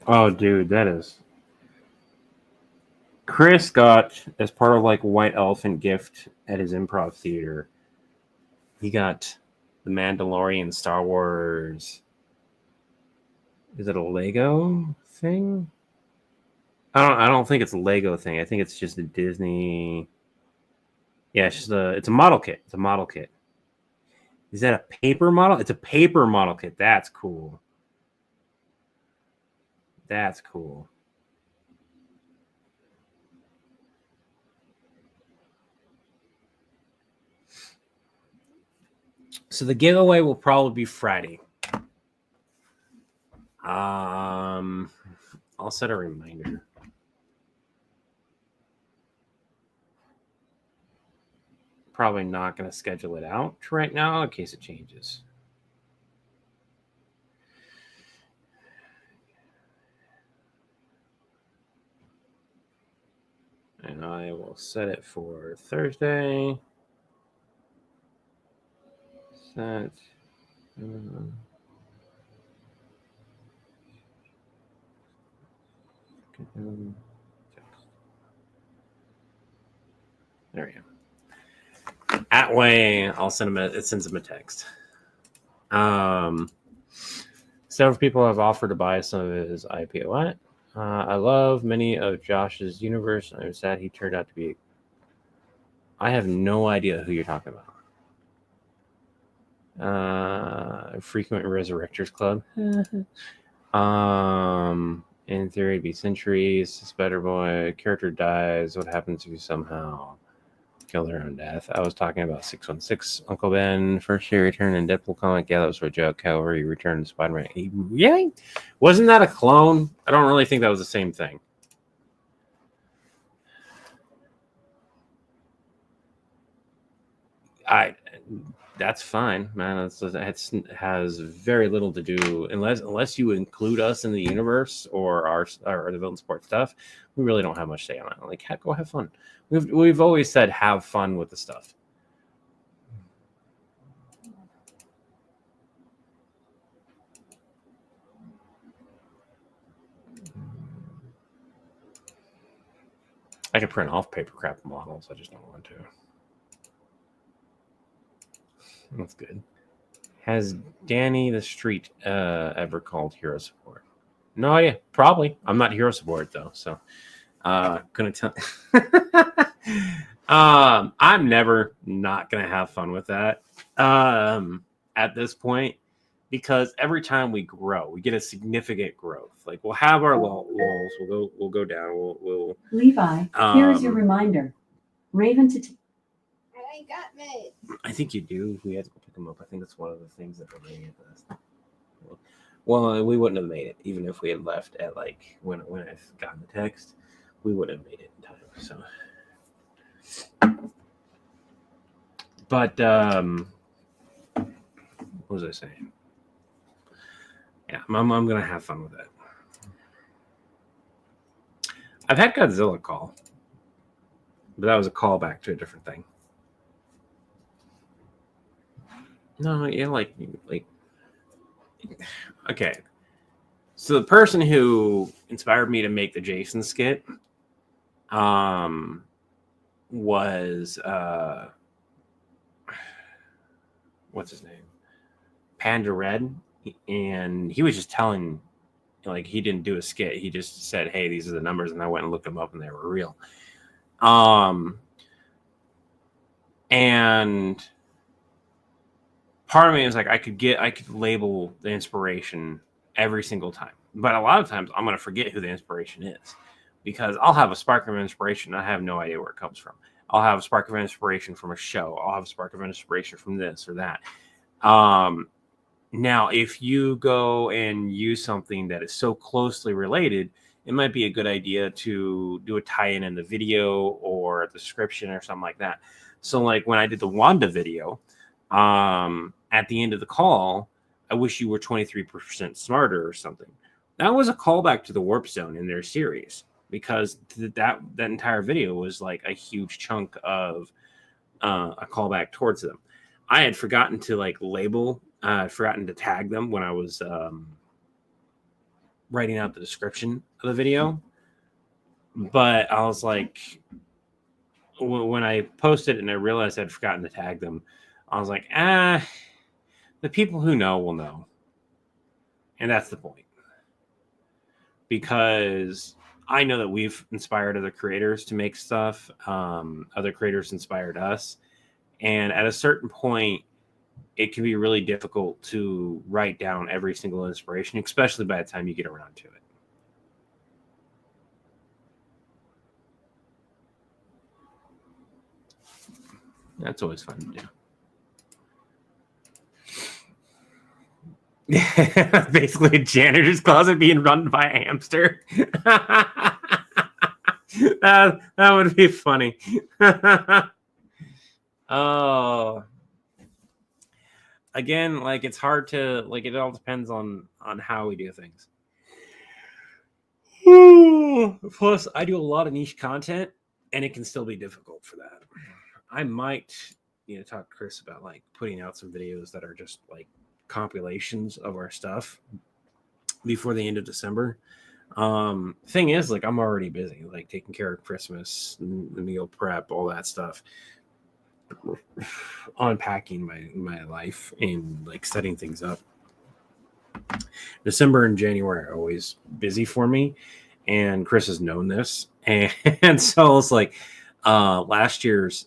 Oh, dude, that is... Chris got, as part of like White Elephant gift at his improv theater, he got the Mandalorian Star Wars. Is it a Lego thing? I don't think it's a Lego thing. I think it's just a Disney. Yeah, it's a model kit. It's a model kit. Is that a paper model? It's a paper model kit. That's cool. That's cool. So the giveaway will probably be Friday. I'll set a reminder. Probably not going to schedule it out right now in case it changes. And I will set it for Thursday. Set. There we go. That way, I'll send him it sends him a text. Several people have offered to buy some of his IPO. I love many of Josh's universe. I'm sad he turned out to be. I have no idea who you're talking about. Frequent Resurrectors Club. In theory, it'd be centuries. Spider-Boy character dies. What happens if you somehow kill their own death? I was talking about 616 Uncle Ben first year return in Deadpool comic. Yeah, that was for a joke. However, he returned to Spider-Man. Really? Wasn't that a clone? I don't really think that was the same thing. That's fine, man. It has very little to do unless you include us in the universe or the Villain Support stuff. We really don't have much say on it. Like, go have fun. We've always said have fun with the stuff. I could print off paper crap models. I just don't want to. That's good. Has Danny the Street ever called hero support? No idea. Probably. I'm not hero support though, so couldn't tell. I'm never not gonna have fun with that. at this point, because every time we grow, we get a significant growth. Like we'll have our lulls, we'll go down, we'll Levi, here is your Um, reminder. Raven to I ain't got meds. I think you do. We had to go pick them up. I think that's one of the things that remained with us. Well, we wouldn't have made it even if we had left at like when I got the text. We wouldn't have made it in time. So, but what was I saying? Yeah, I'm gonna have fun with it. I've had Godzilla call, but that was a callback to a different thing. No, yeah, like okay. So the person who inspired me to make the Jason skit was what's his name? Panda Red, and he was just telling, like, he didn't do a skit. He just said, "Hey, these are the numbers," and I went and looked them up, and they were real. And part of me is like, I could label the inspiration every single time, but a lot of times I'm going to forget who the inspiration is, because I'll have a spark of inspiration. I have no idea where it comes from. I'll have a spark of inspiration from a show. I'll have a spark of inspiration from this or that. Now, if you go and use something that is so closely related, it might be a good idea to do a tie-in in the video or the description or something like that. So, like when I did the Wanda video, at the end of the call, I wish you were 23% smarter or something. That was a callback to the Warp Zone in their series, because that entire video was like a huge chunk of a callback towards them. I had forgotten to like label, forgotten to tag them when I was writing out the description of the video. But I was like, when I posted and I realized I'd forgotten to tag them, I was like, the people who know will know. And that's the point. Because I know that we've inspired other creators to make stuff. Other creators inspired us. And at a certain point, it can be really difficult to write down every single inspiration, especially by the time you get around to it. That's always fun to do. Basically, a janitor's closet being run by a hamster. that would be funny. Oh, again, like it's hard to like. It all depends on how we do things. Plus, I do a lot of niche content, and it can still be difficult for that. I might, talk to Chris about like putting out some videos that are just like compilations of our stuff before the end of December. Thing is, like, I'm already busy, like taking care of Christmas, the meal prep, all that stuff, unpacking my life and like setting things up. December and January are always busy for me, and Chris has known this, and so it's like last year's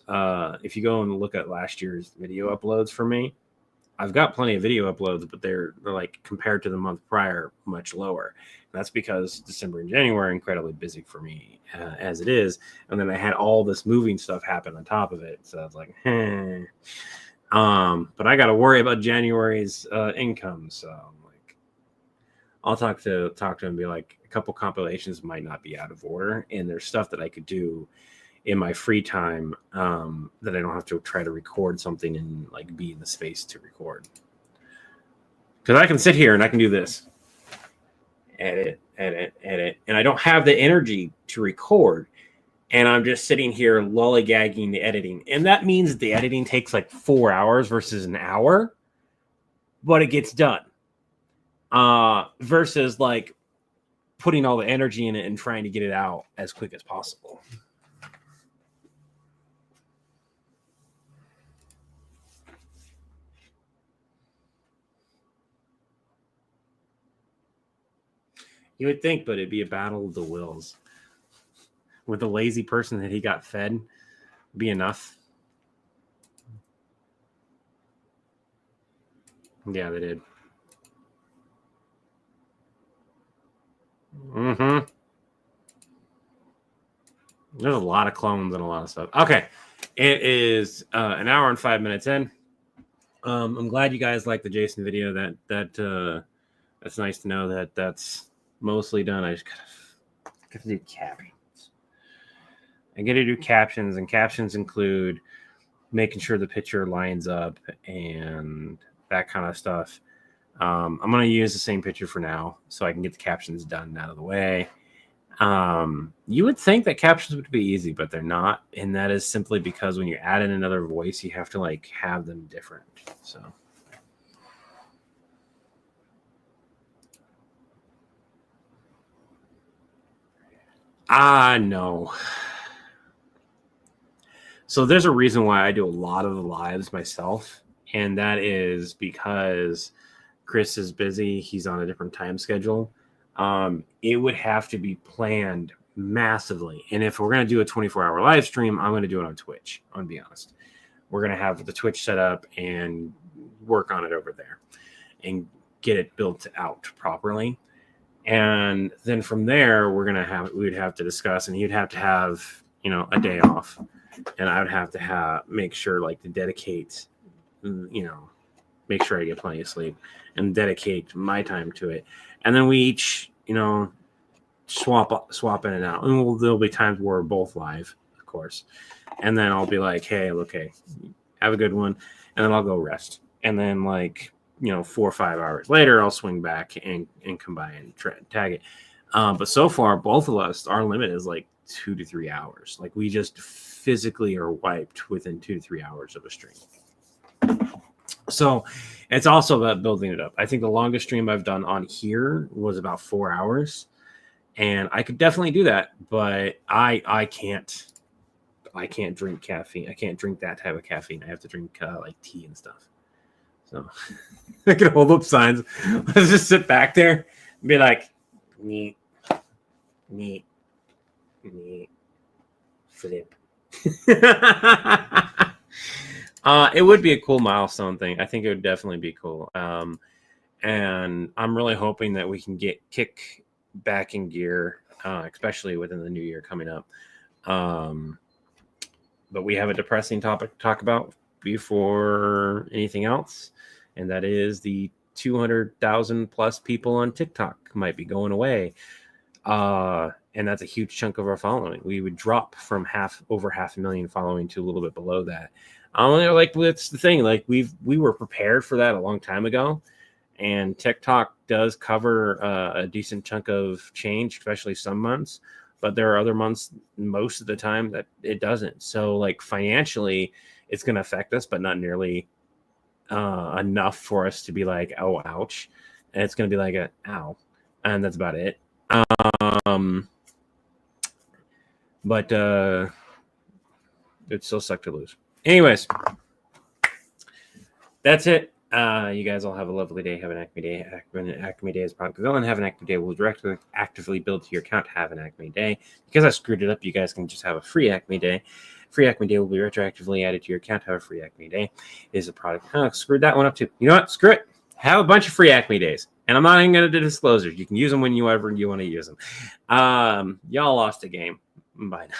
if you go and look at last year's video uploads for me, I've got plenty of video uploads, but they're like compared to the month prior much lower. And that's because December and January are incredibly busy for me as it is, and then I had all this moving stuff happen on top of it, so I was like, but I got to worry about January's income, so I'm like, I'll talk to him and be like, a couple compilations might not be out of order, and there's stuff that I could do in my free time that I don't have to try to record something and like be in the space to record. Because I can sit here and I can do this, edit, and I don't have the energy to record, and I'm just sitting here lollygagging the editing, and that means the editing takes like 4 hours versus an hour, but it gets done. Versus like putting all the energy in it and trying to get it out as quick as possible. You would think, but it'd be a battle of the wills. With the lazy person that he got fed, be enough. Yeah, they did. Mm-hmm. There's a lot of clones and a lot of stuff. Okay. It is an hour and 5 minutes in. I'm glad you guys like the Jason video. That's nice to know that that's mostly done. I just gotta do captions. I gotta do captions, and captions include making sure the picture lines up and that kind of stuff. I'm gonna use the same picture for now so I can get the captions done out of the way. You would think that captions would be easy, but they're not, and that is simply because when you add in another voice, you have to like have them different. So no. So there's a reason why I do a lot of the lives myself, and that is because Chris is busy. He's on a different time schedule. It would have to be planned massively. And if we're going to do a 24-hour live stream, I'm going to do it on Twitch. I'm going to be honest. We're going to have the Twitch set up and work on it over there and get it built out properly. And then from there, we'd have to discuss, and he'd have to have, a day off. And I would have to make sure like to dedicate, make sure I get plenty of sleep and dedicate my time to it. And then we each, swap in and out. And there'll be times where we're both live, of course. And then I'll be like, hey, okay, have a good one. And then I'll go rest. And then 4 or 5 hours later, I'll swing back and come by and tag it. But so far, both of us, our limit is 2 to 3 hours. We just physically are wiped within 2 to 3 hours of a stream. So it's also about building it up. I think the longest stream I've done on here was about 4 hours, and I could definitely do that, but I can't drink caffeine. I can't drink that type of caffeine. I have to drink tea and stuff. So I can hold up signs. Let's just sit back there and be like, neat, flip. It would be a cool milestone thing. I think it would definitely be cool. And I'm really hoping that we can kick back in gear, especially within the new year coming up. But we have a depressing topic to talk about before anything else, and that is the 200,000 plus people on TikTok might be going away. And that's a huge chunk of our following. We would drop from over 500,000 following to a little bit below that. That's the thing. We were prepared for that a long time ago, and TikTok does cover a decent chunk of change, especially some months. But there are other months, most of the time, that it doesn't. So, financially, it's going to affect us, but not nearly enough for us to be like, oh, ouch. And it's going to be like a ow, and that's about it. But it still sucked to lose. Anyways, that's it. You guys all have a lovely day. Have an Acme day. Acme day is product villain. Have an Acme day. We'll directly actively build to your account. Have an Acme day. Because I screwed it up, you guys can just have a free Acme day. Free Acme day will be retroactively added to your account. Have a free Acme day. It is a product. Oh, screwed that one up too. You know what? Screw it. Have a bunch of free Acme days. And I'm not even going to do disclosures. You can use them whenever you want to use them. Y'all lost a game. Bye now.